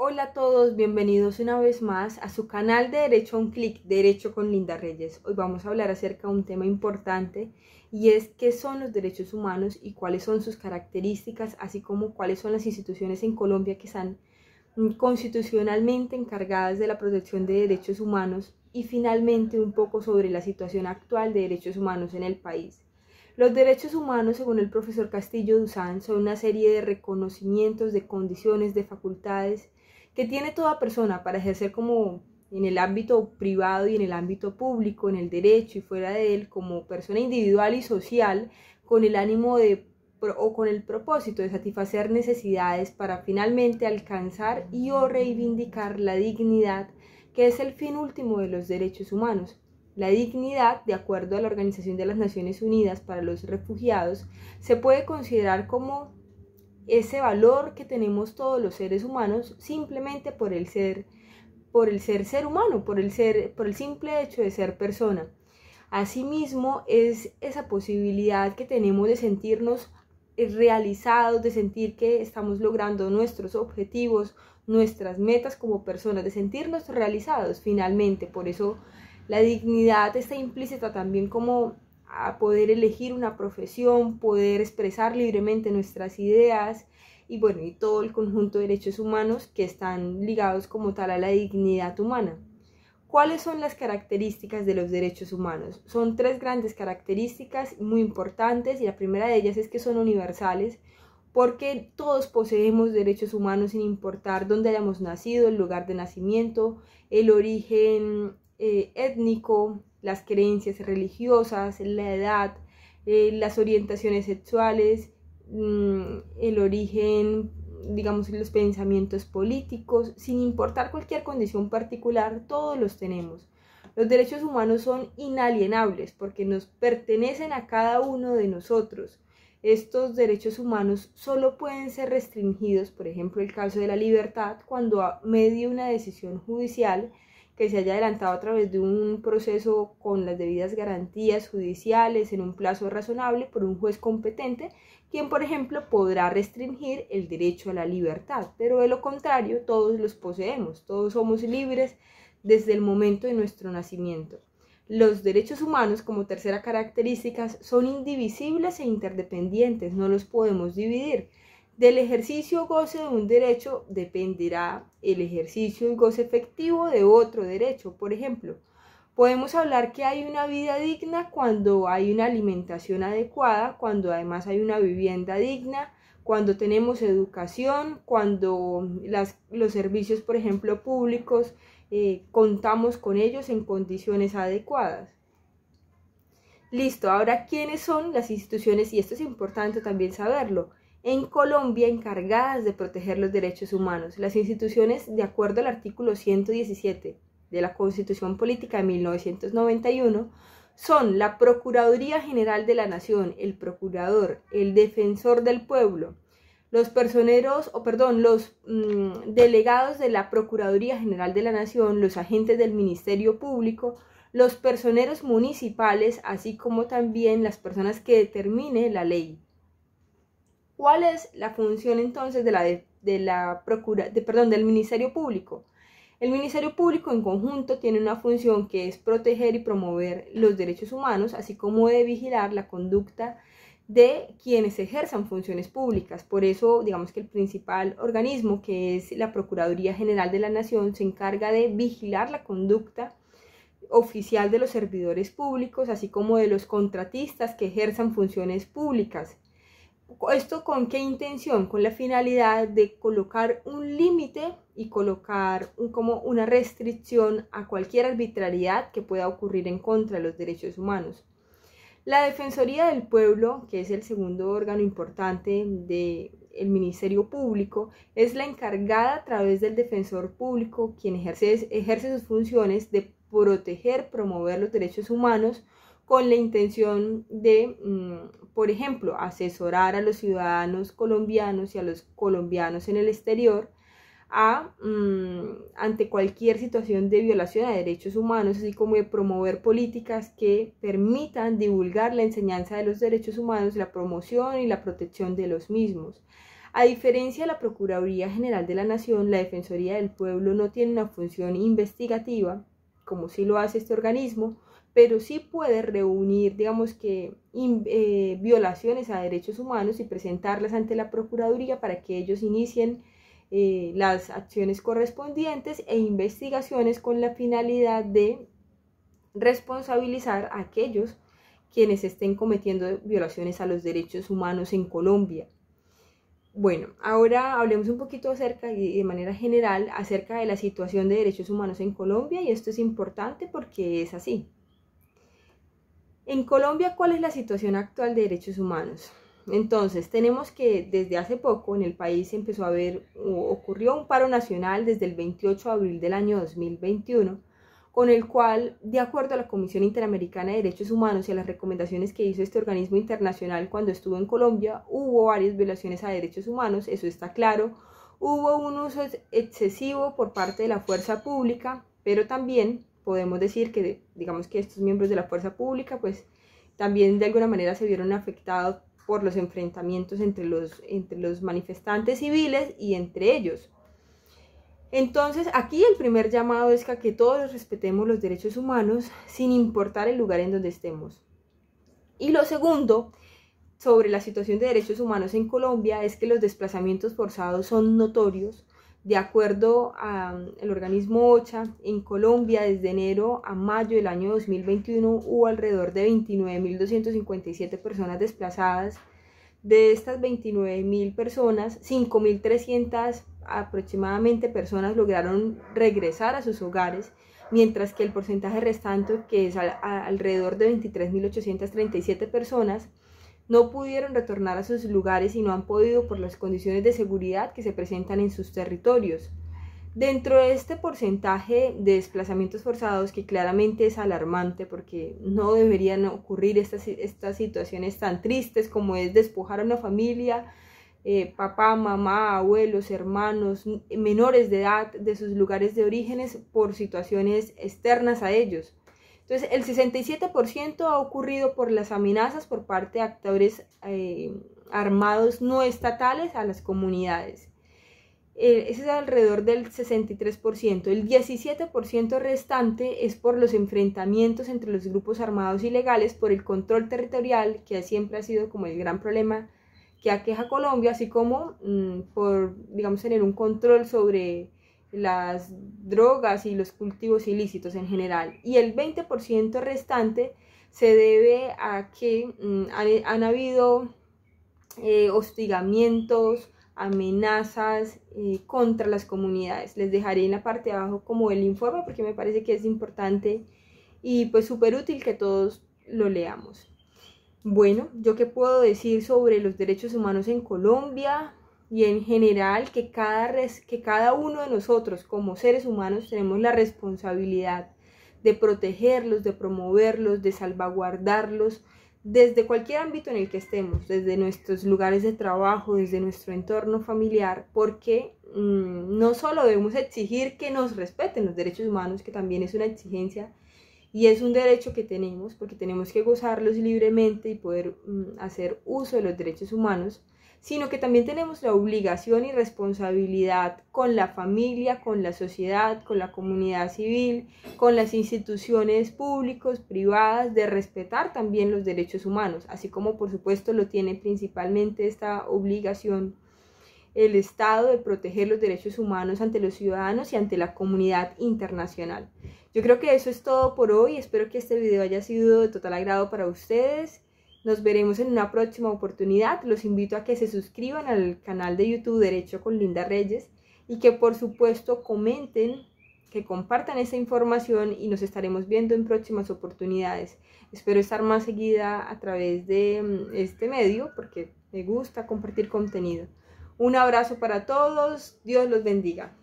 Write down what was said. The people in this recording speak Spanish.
Hola a todos, bienvenidos una vez más a su canal de Derecho a un Clic, Derecho con Linda Reyes. Hoy vamos a hablar acerca de un tema importante y es qué son los derechos humanos y cuáles son sus características, así como cuáles son las instituciones en Colombia que están constitucionalmente encargadas de la protección de derechos humanos y finalmente un poco sobre la situación actual de derechos humanos en el país. Los derechos humanos, según el profesor Castillo Duzán, son una serie de reconocimientos de condiciones, de facultades que tiene toda persona para ejercer como en el ámbito privado y en el ámbito público, en el derecho y fuera de él, como persona individual y social, con el ánimo de o con el propósito de satisfacer necesidades para finalmente alcanzar y o reivindicar la dignidad, que es el fin último de los derechos humanos. La dignidad, de acuerdo a la Organización de las Naciones Unidas para los Refugiados, se puede considerar como ese valor que tenemos todos los seres humanos simplemente por el ser ser humano, por el simple hecho de ser persona. Asimismo, es esa posibilidad que tenemos de sentirnos realizados, de sentir que estamos logrando nuestros objetivos, nuestras metas como personas, de sentirnos realizados finalmente. Por eso la dignidad está implícita también como a poder elegir una profesión, poder expresar libremente nuestras ideas y bueno, y todo el conjunto de derechos humanos que están ligados como tal a la dignidad humana. ¿Cuáles son las características de los derechos humanos? Son tres grandes características muy importantes y la primera de ellas es que son universales porque todos poseemos derechos humanos sin importar dónde hayamos nacido, el lugar de nacimiento, el origen étnico, las creencias religiosas, la edad, las orientaciones sexuales, el origen, digamos, los pensamientos políticos, sin importar cualquier condición particular, todos los tenemos. Los derechos humanos son inalienables porque nos pertenecen a cada uno de nosotros. Estos derechos humanos solo pueden ser restringidos, por ejemplo, el caso de la libertad, cuando medie una decisión judicial que se haya adelantado a través de un proceso con las debidas garantías judiciales en un plazo razonable por un juez competente, quien, por ejemplo, podrá restringir el derecho a la libertad, pero de lo contrario, todos los poseemos, todos somos libres desde el momento de nuestro nacimiento. Los derechos humanos, como tercera característica, son indivisibles e interdependientes, no los podemos dividir. Del ejercicio o goce de un derecho dependerá el ejercicio y goce efectivo de otro derecho. Por ejemplo, podemos hablar que hay una vida digna cuando hay una alimentación adecuada, cuando además hay una vivienda digna, cuando tenemos educación, cuando los servicios, por ejemplo, públicos, contamos con ellos en condiciones adecuadas. Listo, ahora, ¿quiénes son las instituciones? Y esto es importante también saberlo. En Colombia, encargadas de proteger los derechos humanos. Las instituciones, de acuerdo al artículo 117 de la Constitución Política de 1991, son la Procuraduría General de la Nación, el Procurador, el Defensor del Pueblo, los delegados de la Procuraduría General de la Nación, los agentes del Ministerio Público, los personeros municipales, así como también las personas que determine la ley. ¿Cuál es la función entonces del Ministerio Público? El Ministerio Público en conjunto tiene una función que es proteger y promover los derechos humanos, así como de vigilar la conducta de quienes ejerzan funciones públicas. Por eso, digamos que el principal organismo, que es la Procuraduría General de la Nación, se encarga de vigilar la conducta oficial de los servidores públicos, así como de los contratistas que ejerzan funciones públicas. ¿Esto con qué intención? Con la finalidad de colocar un límite y colocar como una restricción a cualquier arbitrariedad que pueda ocurrir en contra de los derechos humanos. La Defensoría del Pueblo, que es el segundo órgano importante del Ministerio Público, es la encargada a través del Defensor Público, quien ejerce sus funciones de proteger, promover los derechos humanos con la intención de, por ejemplo, asesorar a los ciudadanos colombianos y a los colombianos en el exterior ante cualquier situación de violación a derechos humanos, así como de promover políticas que permitan divulgar la enseñanza de los derechos humanos, la promoción y la protección de los mismos. A diferencia de la Procuraduría General de la Nación, la Defensoría del Pueblo no tiene una función investigativa, como sí lo hace este organismo, pero sí puede reunir, digamos que, violaciones a derechos humanos y presentarlas ante la Procuraduría para que ellos inicien las acciones correspondientes e investigaciones con la finalidad de responsabilizar a aquellos quienes estén cometiendo violaciones a los derechos humanos en Colombia. Bueno, ahora hablemos un poquito acerca y de manera general acerca de la situación de derechos humanos en Colombia, y esto es importante porque es así. En Colombia, ¿cuál es la situación actual de derechos humanos? Entonces, tenemos que desde hace poco en el país ocurrió un paro nacional desde el 28 de abril del año 2021, con el cual, de acuerdo a la Comisión Interamericana de Derechos Humanos y a las recomendaciones que hizo este organismo internacional cuando estuvo en Colombia, hubo varias violaciones a derechos humanos, eso está claro. Hubo un uso excesivo por parte de la fuerza pública, pero también podemos decir que, digamos que estos miembros de la fuerza pública, pues también de alguna manera se vieron afectados por los enfrentamientos entre los manifestantes civiles y entre ellos. Entonces, aquí el primer llamado es que todos respetemos los derechos humanos sin importar el lugar en donde estemos. Y lo segundo, sobre la situación de derechos humanos en Colombia, es que los desplazamientos forzados son notorios. De acuerdo al organismo OCHA, en Colombia desde enero a mayo del año 2021 hubo alrededor de 29.257 personas desplazadas. De estas 29.000 personas, 5.300 aproximadamente personas lograron regresar a sus hogares, mientras que el porcentaje restante, que es alrededor de 23.837 personas, no pudieron retornar a sus lugares y no han podido por las condiciones de seguridad que se presentan en sus territorios. Dentro de este porcentaje de desplazamientos forzados, que claramente es alarmante porque no deberían ocurrir estas situaciones tan tristes como es despojar a una familia, papá, mamá, abuelos, hermanos, menores de edad de sus lugares de orígenes por situaciones externas a ellos. Entonces, el 67% ha ocurrido por las amenazas por parte de actores armados no estatales a las comunidades. Ese es alrededor del 63%. El 17% restante es por los enfrentamientos entre los grupos armados ilegales por el control territorial, que siempre ha sido como el gran problema que aqueja a Colombia, así como por, digamos, tener un control sobre las drogas y los cultivos ilícitos en general. Y el 20% restante se debe a que han habido hostigamientos, amenazas contra las comunidades. Les dejaré en la parte de abajo como el informe porque me parece que es importante y pues súper útil que todos lo leamos. Bueno, ¿yo qué puedo decir sobre los derechos humanos en Colombia? Y en general que cada uno de nosotros como seres humanos tenemos la responsabilidad de protegerlos, de promoverlos, de salvaguardarlos desde cualquier ámbito en el que estemos, desde nuestros lugares de trabajo, desde nuestro entorno familiar, porque no solo debemos exigir que nos respeten los derechos humanos, que también es una exigencia y es un derecho que tenemos, porque tenemos que gozarlos libremente y poder hacer uso de los derechos humanos, sino que también tenemos la obligación y responsabilidad con la familia, con la sociedad, con la comunidad civil, con las instituciones públicas, privadas, de respetar también los derechos humanos, así como por supuesto lo tiene principalmente esta obligación el Estado de proteger los derechos humanos ante los ciudadanos y ante la comunidad internacional. Yo creo que eso es todo por hoy, espero que este video haya sido de total agrado para ustedes. Nos veremos en una próxima oportunidad. Los invito a que se suscriban al canal de YouTube Derecho con Linda Reyes y que por supuesto comenten, que compartan esta información y nos estaremos viendo en próximas oportunidades. Espero estar más seguida a través de este medio porque me gusta compartir contenido. Un abrazo para todos, Dios los bendiga.